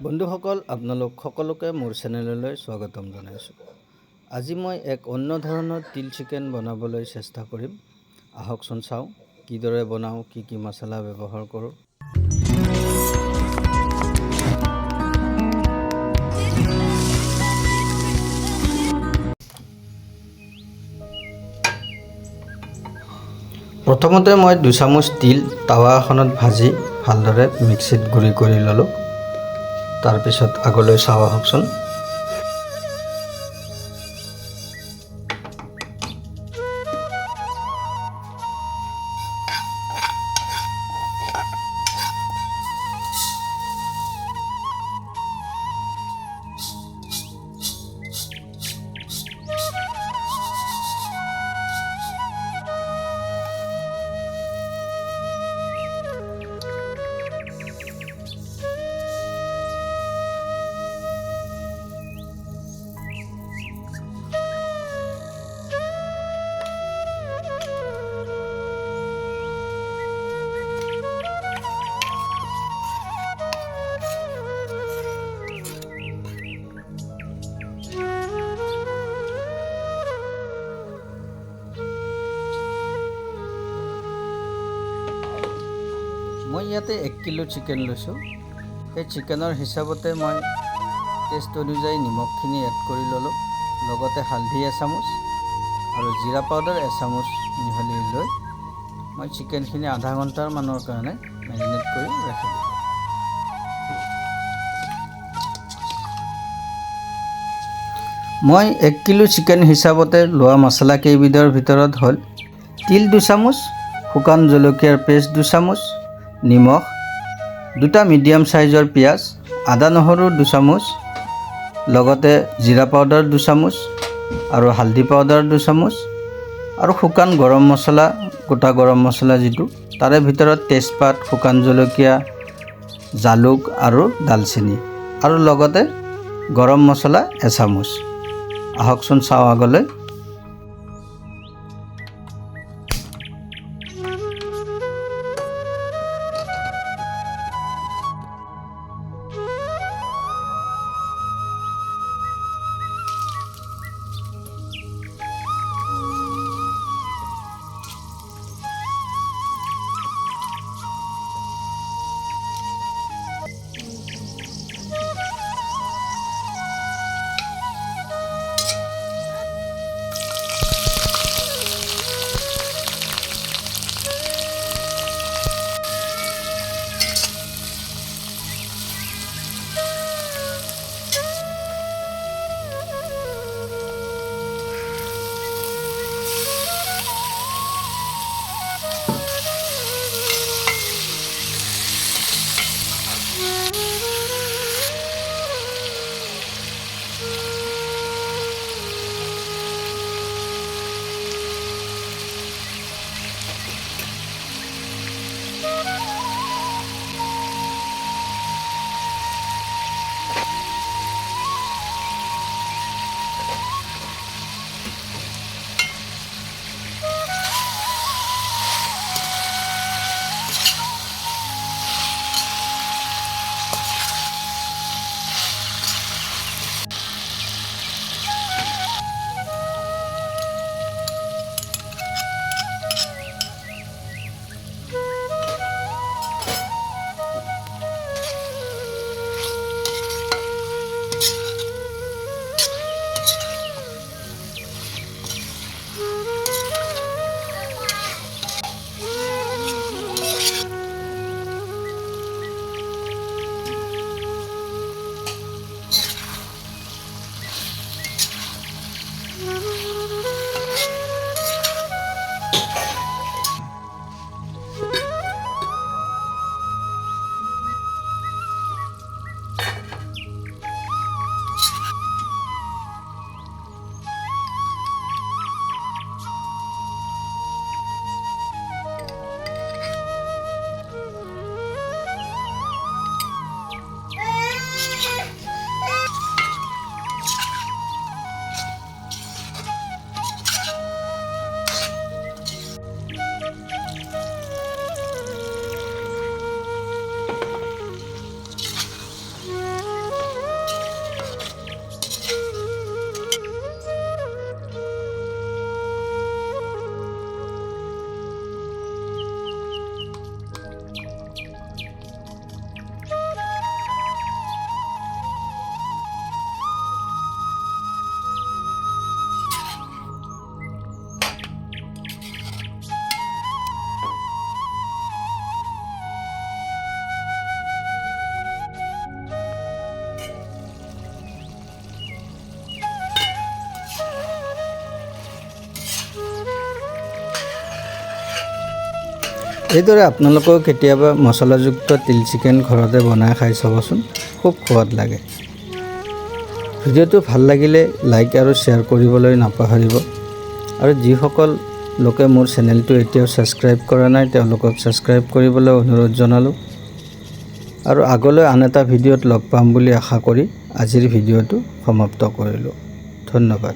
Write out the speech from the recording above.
বন্ধুসকল, আপোনালোক সকলোকে মোৰ চেনেললৈ স্বাগতম জনাইছোঁ। আজি মই এক অন্য ধৰণৰ তিল চিকেন বনাবলৈ চেষ্টা কৰিম। আহকচোন চাওঁ কিদৰে বনাওঁ, কি কি মছলা ব্যৱহাৰ কৰোঁ। প্ৰথমতে মই 2 চামুচ তিল টাৱা এখনত ভাজি ভালদৰে মিক্সিত গুড়ি কৰি ল'লোঁ। তাৰপিছত আগলৈ চাওঁ আহকচোন। মই ইয়াতে 1 কিলো চিকেন লৈছোঁ। সেই চিকেনৰ হিচাপতে মই টেষ্ট অনুযায়ী নিমখখিনি এড কৰি ল'লোঁ। লগতে হালধি এচামুচ আৰু জিৰা পাউডাৰ এচামুচ মিহলি লৈ মই চিকেনখিনি আধা ঘণ্টাৰ মানৰ কাৰণে মেৰিনেট কৰি ৰাখি দিলোঁ। মই 1 কিলো চিকেন হিচাপতে লোৱা মছলা কেইবিধৰ ভিতৰত হ'ল তিল 2 চামুচ, শুকান জলকীয়াৰ পেষ্ট 2 চামুচ, নিমখ, 2টা মিডিয়াম সাইজৰ পিঁয়াজ, আদা নহৰু 2 চামুচ, লগতে জিৰা পাউডাৰ 2 চামুচ আৰু হালধি পাউডাৰ 2 চামুচ আৰু শুকান গৰম মছলা, গোটা গৰম মছলা যিটো, তাৰে ভিতৰত তেজপাত, শুকান জলকীয়া, জালুক আৰু দালচেনি আৰু লগতে গৰম মছলা এচামুচ। আহকচোন চাওঁ আগলৈ। এইদৰে আপোনালোকেও কেতিয়াবা মছলাযুক্ত তিল চিকেন ঘৰতে বনাই খাই চাবচোন, খুব সোৱাদ লাগে। ভিডিঅ'টো ভাল লাগিলে লাইক আৰু শ্বেয়াৰ কৰিবলৈ নাপাহৰিব। আৰু যিসকল লোকে মোৰ চেনেলটো এতিয়াও ছাবস্ক্ৰাইব কৰা নাই তেওঁলোকক ছাবস্ক্ৰাইব কৰিবলৈ অনুৰোধ জনালোঁ। আৰু আগলৈ আন এটা ভিডিঅ'ত লগ পাম বুলি আশা কৰি আজিৰ ভিডিঅ'টো সমাপ্ত কৰিলোঁ। ধন্যবাদ।